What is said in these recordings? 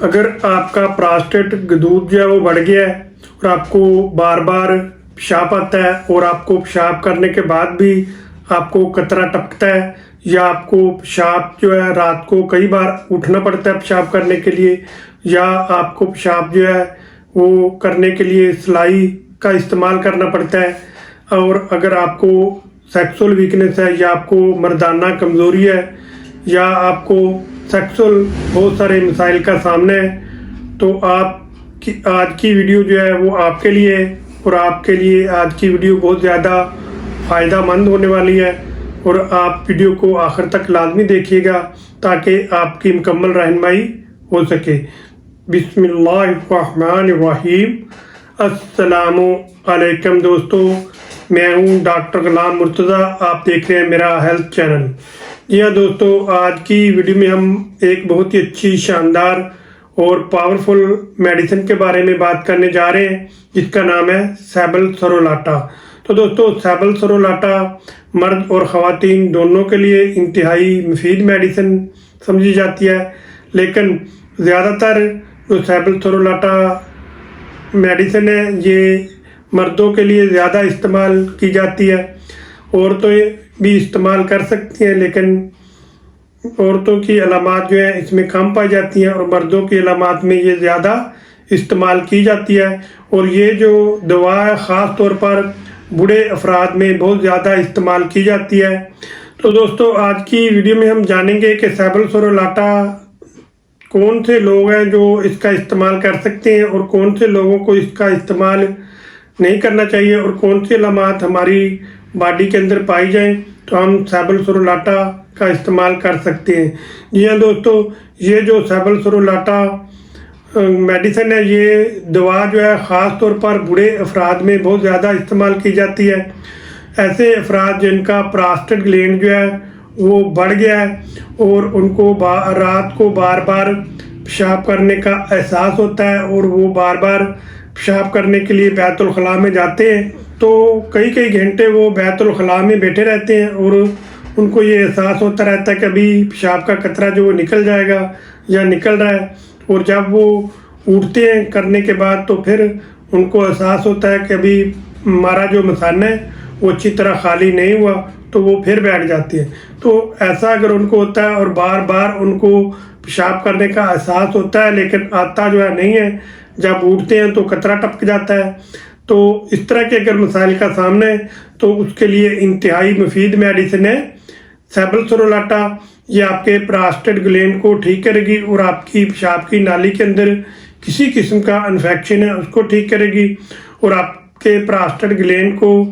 अगर आपका प्रोस्टेट दूध जो है वो बढ़ गया है और आपको बार बार पेशाब आता है और आपको पेशाब करने के बाद भी आपको कतरा टपकता है या आपको पेशाब जो है रात को कई बार उठना पड़ता है पेशाब करने के लिए या आपको पेशाब जो है वो करने के लिए सिलाई का इस्तेमाल करना पड़ता है और अगर आपको सेक्सुअल वीकनेस है या आपको मर्दाना कमज़ोरी है या आपको सेक्सुअल बहुत सारे मसाइल का सामना है तो आज की वीडियो जो है वो आपके लिए है और आपके लिए आज की वीडियो बहुत ज़्यादा फ़ायदा मंद होने वाली है और आप वीडियो को आखिर तक लाजमी देखिएगा ताकि आपकी मुकम्मल रहनुमाई हो सके। बिस्मिल्लाहिर्रहमानिर्रहीम। अस्सलामु अलैकुम दोस्तों, मैं हूं डॉक्टर गुलाम मुर्तज़ा, आप देख रहे हैं मेरा हेल्थ चैनल। जी हाँ दोस्तों, आज की वीडियो में हम एक बहुत ही अच्छी शानदार और पावरफुल मेडिसिन के बारे में बात करने जा रहे हैं जिसका नाम है सैबल सरोलाटा। तो दोस्तों, सैबल सरोलाटा मर्द और ख़वातीन दोनों के लिए इंतहाई मुफीद मेडिसिन समझी जाती है, लेकिन ज़्यादातर जो सैबल सरोलाटा मेडिसिन है ये मर्दों के लिए ज़्यादा इस्तेमाल की जाती है। औरतें भी इस्तेमाल कर सकती हैं लेकिन औरतों की अलामात जो है इसमें कम पाई जाती हैं और मर्दों की अलामात में ये ज़्यादा इस्तेमाल की जाती है। और ये जो दवा है ख़ास तौर पर बूढ़े अफराद में बहुत ज़्यादा इस्तेमाल की जाती है। तो दोस्तों, आज की वीडियो में हम जानेंगे कि सैबल सरोलाटा कौन से लोग हैं जो इसका इस्तेमाल कर सकते हैं और कौन से लोगों को इसका इस्तेमाल नहीं करना चाहिए और कौन सी अलामात हमारी बॉडी के अंदर पाई जाएं तो हम सैबल सरोलाटा का इस्तेमाल कर सकते हैं। जी हाँ दोस्तों, ये जो सैबल सरोलाटा मेडिसिन है ये दवा जो है ख़ास तौर पर बूढ़े अफराद में बहुत ज़्यादा इस्तेमाल की जाती है। ऐसे अफराद जिनका प्रोस्टेट ग्लैंड जो है वो बढ़ गया है और उनको रात को बार बार पेशाब करने का एहसास होता है और वो बार बार पेशाब करने के लिए बैतुल खला में जाते हैं तो कई कई घंटे वो बैतुल खला में बैठे रहते हैं और उनको ये एहसास होता रहता है कि अभी पेशाब का कतरा जो वो निकल जाएगा या निकल रहा है। और जब वो उठते हैं करने के बाद तो फिर उनको एहसास होता है कि अभी हमारा जो मसाना है वो अच्छी तरह खाली नहीं हुआ तो वो फिर बैठ जाते हैं। तो ऐसा अगर उनको होता है और बार बार उनको पेशाब करने का एहसास होता है लेकिन आता जो है नहीं है, जब उठते हैं तो कतरा टपक जाता है, तो इस तरह के अगर मसाइल का सामना है तो उसके लिए इंतहाई मुफीद मेडिसिन है सैबल सरोलाटा। ये आपके प्रोस्टेट ग्लैंड को ठीक करेगी और आपकी पेशाब की नाली के अंदर किसी किस्म का इन्फेक्शन है उसको ठीक करेगी और आपके प्रोस्टेट ग्लैंड को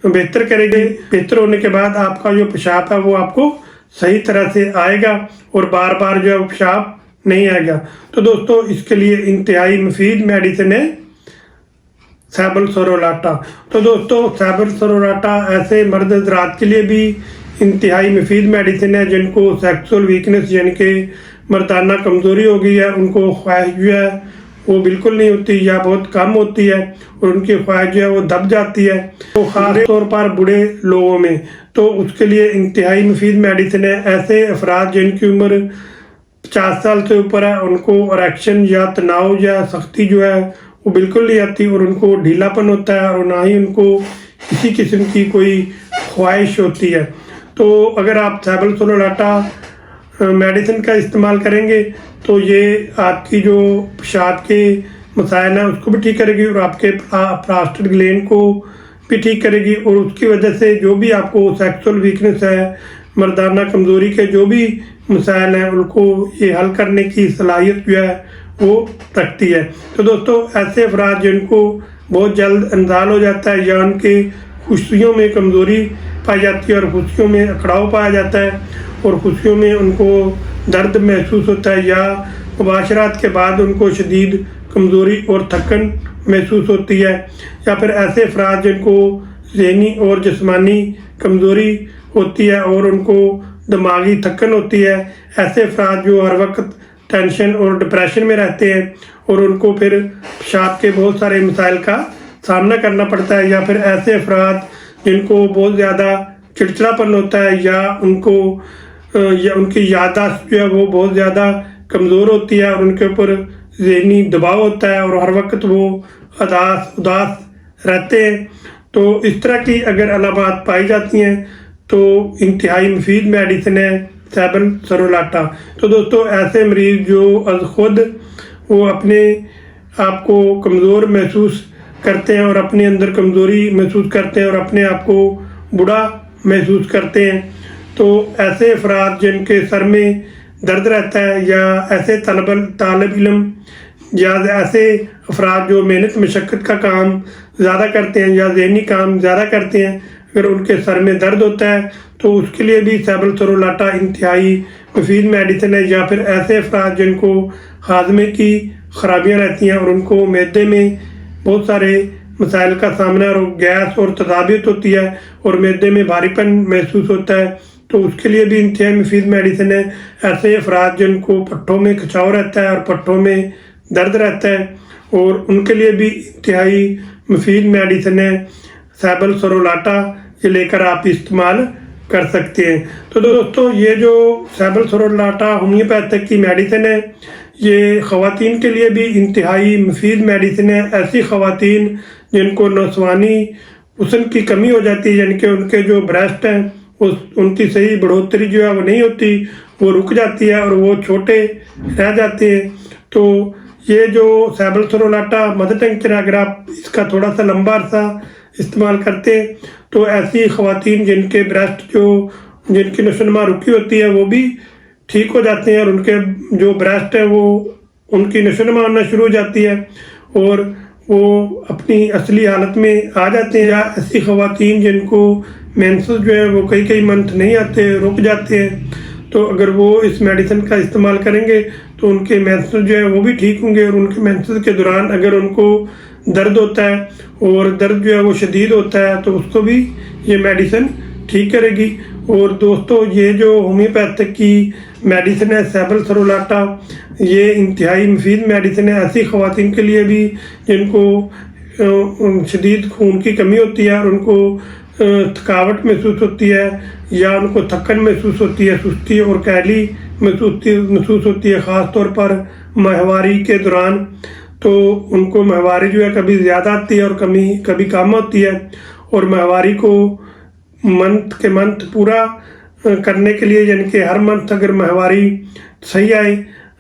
बेहतर करेगी। बेहतर होने के बाद आपका जो पेशाब है वो आपको सही तरह से आएगा और बार बार जो है पेशाब नहीं आएगा। तो दोस्तों, इसके लिए इंतहाई मुफीद मेडिसिन है सैबल सरोलाटा। तो दोस्तों, सैबल सरोलाटा ऐसे मर्द हज़रात के लिए भी इंतहाई मुफीद मेडिसिन है जिनको सेक्सुअल वीकनेस यानी कि मर्दाना कमज़ोरी हो गई है, उनको ख्वाहिश जो है वो बिल्कुल नहीं होती या बहुत कम होती है और उनकी ख्वाहिश जो है वो दब जाती है, तो ख़ास तौर पर बूढ़े लोगों में तो उसके लिए इंतहाई मुफीद मेडिसिन है। ऐसे अफराद जिनकी उम्र 50 साल से ऊपर है उनको इरेक्शन या तनाव या सख्ती जो है वो बिल्कुल नहीं आती और उनको ढीलापन होता है और ना ही उनको किसी किस्म की कोई ख्वाहिश होती है। तो अगर आप सैबल सरोलाटा मेडिसिन का इस्तेमाल करेंगे तो ये आपकी जो पेशाब के मसाइल हैं उसको भी ठीक करेगी और आपके प्रोस्टेट ग्लैंड को भी ठीक करेगी और उसकी वजह से जो भी आपको सेक्सुअल वीकनेस है, मर्दाना कमज़ोरी के जो भी मसाइल हैं उनको ये हल करने की सलाहियत जो है वो रखती है। तो दोस्तों, ऐसे अफराद जिनको बहुत जल्द इंजाल हो जाता है या उनके खुशियों में कमज़ोरी पाई जाती है और खुशियों में अकड़ाव पाया जाता है और खुशियों में उनको दर्द महसूस होता है या मुबाशरात के बाद उनको शदीद कमज़ोरी और थकन महसूस होती है, या फिर ऐसे अफराद जिनको ज़हनी और जिस्मानी कमज़ोरी होती है और उनको दिमागी थकन होती है, ऐसे अफराद जो हर वक्त टेंशन और डिप्रेशन में रहते हैं और उनको फिर पेशाब के बहुत सारे मसाइल का सामना करना पड़ता है, या फिर ऐसे अफराद जिनको बहुत ज़्यादा चिड़चिड़ापन होता है या उनकी याददाश्त जो है वो बहुत ज़्यादा कमज़ोर होती है और उनके ऊपर ज़हनी दबाव होता है और हर वक्त वो उदास रहते हैं, तो इस तरह की अगर अलामात पाई जाती हैं तो इंतहाई मुफीद मेडिसिन है सैबल सरोलाटा। तो दोस्तों ऐसे मरीज़ जो ख़ुद वो अपने आप को कमज़ोर महसूस करते हैं और अपने अंदर कमज़ोरी महसूस करते हैं और अपने आप को बुढ़ा महसूस करते हैं, तो ऐसे अफराद जिनके सर में दर्द रहता है या ऐसे तालिब इल्म या ऐसे अफराद जो मेहनत मशक्क़त का काम ज़्यादा करते हैं या ज़हनी काम ज़्यादा करते हैं, अगर उनके सर में दर्द होता है तो उसके लिए भी सैबल सरोलाटा इंतहाई मुफीद मेडिसिन है। या फिर ऐसे अफराद जिनको हाजमे की ख़राबियाँ रहती हैं और उनको मैदे में बहुत सारे मसाइल का सामना और गैस और तजाबियत होती है और मैदे में भारीपन महसूस होता है, तो उसके लिए भी इंतहाई मुफीद मेडिसिन है। ऐसे अफराद जिनको पट्ठों में खिंचाव रहता है और पट्ठों में दर्द रहता है और उनके लिए भी इंतहाई मुफीद मेडिसिन है सैबल सरोलाटा, ये लेकर आप इस्तेमाल कर सकते हैं। तो दोस्तों ये जो सैबल सरोलाटा होम्योपैथिक की मेडिसिन है, ये ख़वातीन के लिए भी इंतहाई मुफीद मेडिसिन है। ऐसी ख़वातीन जिनको नौजवानी हुस्न की कमी हो जाती है, यानी कि उनके जो ब्रेस्ट हैं उनकी सही बढ़ोतरी जो है वो नहीं होती, वो रुक जाती है और वो छोटे रह जाते हैं, तो ये जो सैबल सरोलाटा मदर टिंक्चर अगर आप इसका थोड़ा सा लंबा अरसा इस्तेमाल करते हैं तो ऐसी ख़वातीन जिनके ब्रेस्ट जिनकी नशोनुमा रुकी होती है वो भी ठीक हो जाते हैं और उनके जो ब्रेस्ट है वो उनकी नशोनुमा होना शुरू हो जाती है और वो अपनी असली हालत में आ जाते हैं। या ऐसी ख़वातीन जिनको मेंसेस जो है वो कई मंथ नहीं आते, रुक जाते हैं, तो अगर वो इस मेडिसिन का इस्तेमाल करेंगे तो उनके मेंसेस जो है वो भी ठीक होंगे और उनके मेंसेस के दौरान अगर उनको दर्द होता है और दर्द जो है वो शदीद होता है तो उसको भी ये मेडिसिन ठीक करेगी। और दोस्तों ये जो होम्योपैथिक की मेडिसिन है सैबल सरोलाटा, ये इंतहाई मुफीद मेडिसिन है ऐसी ख़वातीन के लिए भी जिनको शदीद खून की कमी होती है और उनको थकावट महसूस होती है या उनको थकन महसूस होती है, सुस्ती और कैली महसूस होती है, ख़ास तौर पर माहवारी के दौरान। तो उनको माहवारी जो है कभी ज़्यादा आती है और कभी कम होती है और माहवारी को मंथ पूरा करने के लिए, यानी कि हर मंथ अगर माहवारी सही आए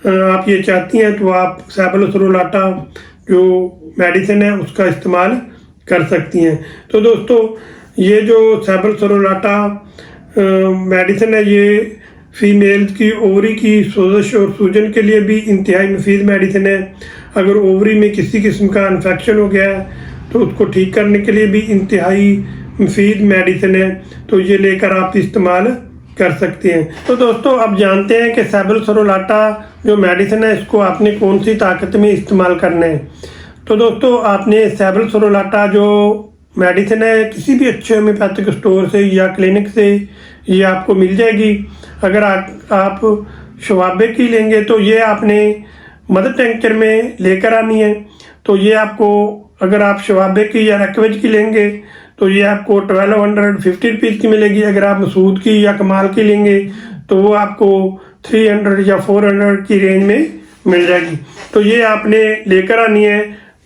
आप ये चाहती हैं तो आप सैबल सरोलाटा जो मेडिसिन है उसका इस्तेमाल कर सकती हैं। तो दोस्तों ये जो सैबल सरोलाटा मेडिसिन है ये फीमेल्स की ओवरी की सोजिश और सूजन के लिए भी इंतहाई मुफीद मेडिसिन है। अगर ओवरी में किसी किस्म का इन्फेक्शन हो गया है तो उसको ठीक करने के लिए भी इंतहाई मुफीद मेडिसिन है, तो ये लेकर आप इस्तेमाल कर सकते हैं। तो दोस्तों अब जानते हैं कि सैबल सरोलाटा जो मेडिसिन है इसको आपने कौन सी ताकत में इस्तेमाल करना है। तो दोस्तों आपने सैबल सरोलाटा जो मेडिसिन है किसी भी अच्छे होम्योपैथिक स्टोर से या क्लिनिक से ये आपको मिल जाएगी। अगर आप शवाबे की लेंगे तो ये आपने मदर टिंक्चर में लेकर आनी है, तो ये आपको अगर आप शवाबे की या एक्वेज की लेंगे तो ये आपको 1250 रुपीज़ की मिलेगी। अगर आप मसूद की या कमाल की लेंगे तो वो आपको 300 या 400 की रेंज में मिल जाएगी। तो ये आपने लेकर आनी है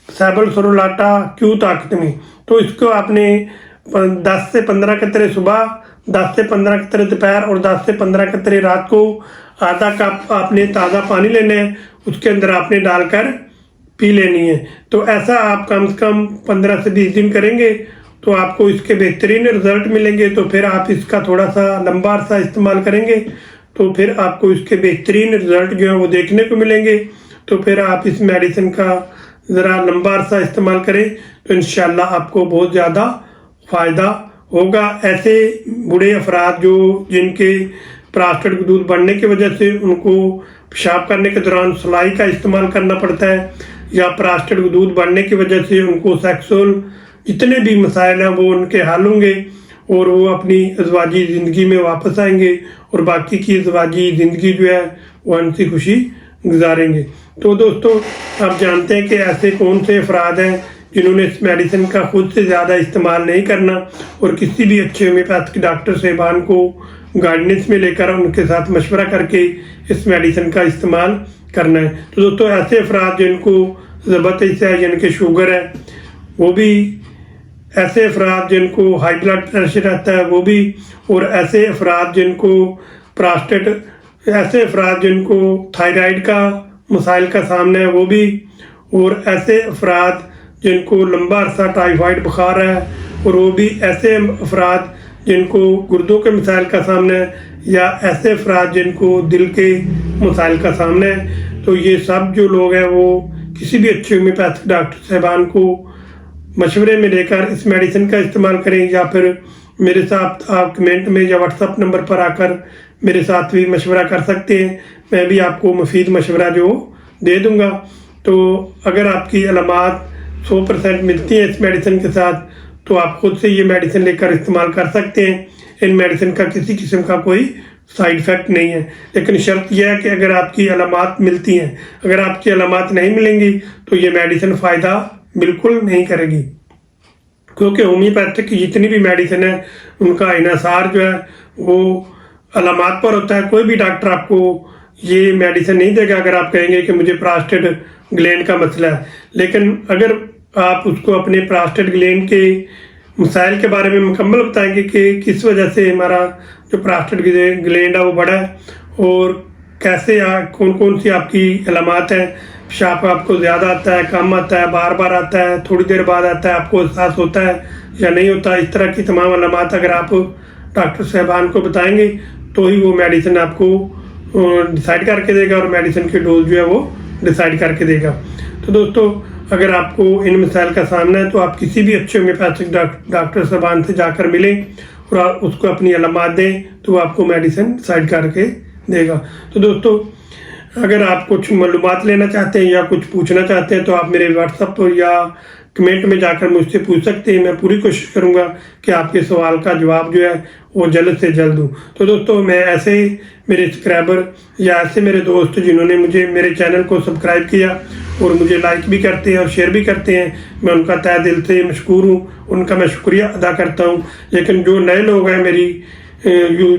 सैबल सरोलाटा क्यू ताकत में। तो इसको आपने 10 से 15 कतरे सुबह, 10 से 15 कतरे दोपहर और 10 से 15 कतरे रात को आधा कप आपने ताज़ा पानी लेना है, उसके अंदर आपने डालकर पी लेनी है। तो ऐसा आप कम से कम 15 से 20 दिन करेंगे तो आपको इसके बेहतरीन रिजल्ट मिलेंगे। तो फिर आप इसका थोड़ा सा लंबा अरसा इस्तेमाल करेंगे तो फिर आपको इसके बेहतरीन रिजल्ट जो है वो देखने को मिलेंगे। तो फिर आप इस मेडिसिन का ज़रा लंबा अरसा इस्तेमाल करें तो इंशाल्लाह आपको बहुत ज़्यादा फ़ायदा होगा। ऐसे बूढ़े अफराद जिनके प्रोस्टेट का दूध बढ़ने की वजह से उनको पेशाब करने के दौरान सलाई का इस्तेमाल करना पड़ता है या प्रोस्टेट का दूध बढ़ने की वजह से उनको सेक्सुअल जितने भी मसाइल हैं वो उनके हल होंगे और वो अपनी अज़वाजी ज़िंदगी में वापस आएंगे और बाकी की अज़वाजी ज़िंदगी जो है वो हंसी खुशी गुजारेंगे। तो दोस्तों आप जानते हैं कि ऐसे कौन से अफराद हैं जिन्होंने इस मेडिसिन का खुद से ज़्यादा इस्तेमाल नहीं करना और किसी भी अच्छे होम्योपैथिक डॉक्टर साहिबान को गाइडेंस में लेकर उनके साथ मशवरा करके इस मेडिसिन का इस्तेमाल करना है। तो दोस्तों ऐसे अफराद जिनको ज़बरदस्त है यानी कि शुगर है वो भी, ऐसे अफराद जिनको हाई ब्लड प्रेशर रहता है वो भी, और ऐसे अफराद जिनको प्रोस्टेट, ऐसे अफराद जिनको थायराइड का मसाइल का सामना है वो भी, और ऐसे अफराद जिनको लंबा अरसा टाइफाइड बुखार है और वो भी, ऐसे अफराद जिनको गुर्दों के मसाइल का सामना है, या ऐसे अफराद जिनको दिल के मसाइल का सामना है। तो ये सब जो लोग हैं वो किसी भी अच्छे होम्योपैथिक डॉक्टर साहबान को मशवरे में लेकर इस मेडिसिन का इस्तेमाल करें, या फिर मेरे साथ आप कमेंट में या व्हाट्सअप नंबर पर आकर मेरे साथ भी मशवरा कर सकते हैं। मैं भी आपको मुफीद मशवरा जो दे दूंगा। तो अगर आपकी अलामात 100% मिलती हैं इस मेडिसिन के साथ तो आप खुद से ये मेडिसिन लेकर इस्तेमाल कर सकते हैं। इन मेडिसिन का किसी किस्म का कोई साइड इफ़ेक्ट नहीं है, लेकिन शर्त यह है कि अगर आपकी अलामात मिलती हैं। अगर आपकी अलामात नहीं मिलेंगी तो ये मेडिसिन फ़ायदा बिल्कुल नहीं करेगी, क्योंकि होम्योपैथिक की जितनी भी मेडिसिन है उनका इन्हिसार जो है वो अलामात पर होता है। कोई भी डॉक्टर आपको ये मेडिसिन नहीं देगा अगर आप कहेंगे कि मुझे प्रोस्टेट ग्लैंड का मसला है। लेकिन अगर आप उसको अपने प्रोस्टेट ग्लैंड के मसाइल के बारे में मुकम्मल बताएंगे कि किस वजह से हमारा जो प्रोस्टेट ग्लैंड है वो बड़ा है, और कैसे कौन कौन सी आपकी अलामात हैं, पेशाब आपको ज़्यादा आता है, कम आता है, बार बार आता है, थोड़ी देर बाद आता है, आपको एहसास होता है या नहीं होता, इस तरह की तमाम अलामात अगर आप डॉक्टर साहबान को बताएंगे तो ही वो मेडिसिन आपको डिसाइड करके देगा, और मेडिसिन की डोज जो है वो डिसाइड करके देगा। तो दोस्तों अगर आपको इन मसाइल का सामना है तो आप किसी भी अच्छे होम्योपैथिक डॉक्टर साहबान से जाकर मिलें और आप उसको अपनी अलामात दें तो वो आपको मेडिसिन डिसाइड करके देगा। तो दोस्तों अगर आप कुछ मालूमात लेना चाहते हैं या कुछ पूछना चाहते हैं तो आप मेरे व्हाट्सएप पर या कमेंट में जाकर मुझसे पूछ सकते हैं। मैं पूरी कोशिश करूंगा कि आपके सवाल का जवाब जो है वो जल्द से जल्द दूँ। तो दोस्तों मैं ऐसे मेरे सब्सक्राइबर या ऐसे मेरे दोस्त जिन्होंने मुझे मेरे चैनल को सब्सक्राइब किया और मुझे लाइक भी करते हैं और शेयर भी करते हैं, मैं उनका तहे दिल से मशकूर हूँ, उनका मैं शुक्रिया अदा करता हूँ। लेकिन जो नए लोग हैं मेरी जो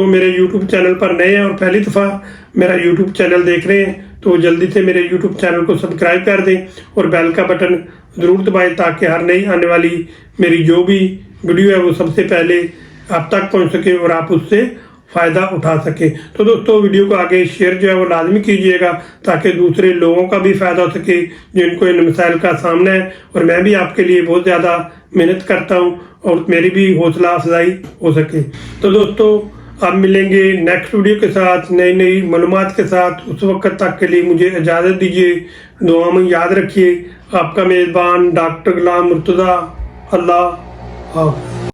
मेरे यूट्यूब चैनल पर नए हैं और पहली दफ़ा मेरा यूट्यूब चैनल देख रहे हैं तो जल्दी से मेरे यूट्यूब चैनल को सब्सक्राइब कर दें और बेल का बटन ज़रूर दबाएं ताकि हर नई आने वाली मेरी जो भी वीडियो है वो सबसे पहले आप तक पहुंच सके और आप उससे फ़ायदा उठा सके। तो दोस्तों वीडियो को आगे शेयर जो है वो लाजमी कीजिएगा ताकि दूसरे लोगों का भी फ़ायदा हो सके जिनको इन मसाइल का सामना है। और मैं भी आपके लिए बहुत ज़्यादा मेहनत करता हूँ और मेरी भी हौसला अफजाई हो सके। तो दोस्तों अब मिलेंगे नेक्स्ट वीडियो के साथ नई नई मालूमात के साथ। उस वक्त तक के लिए मुझे इजाज़त दीजिए। दुआ में याद रखिए। आपका मेज़बान डॉक्टर गुलाम मुर्तज़ा। अल्लाह हाफ़िज़।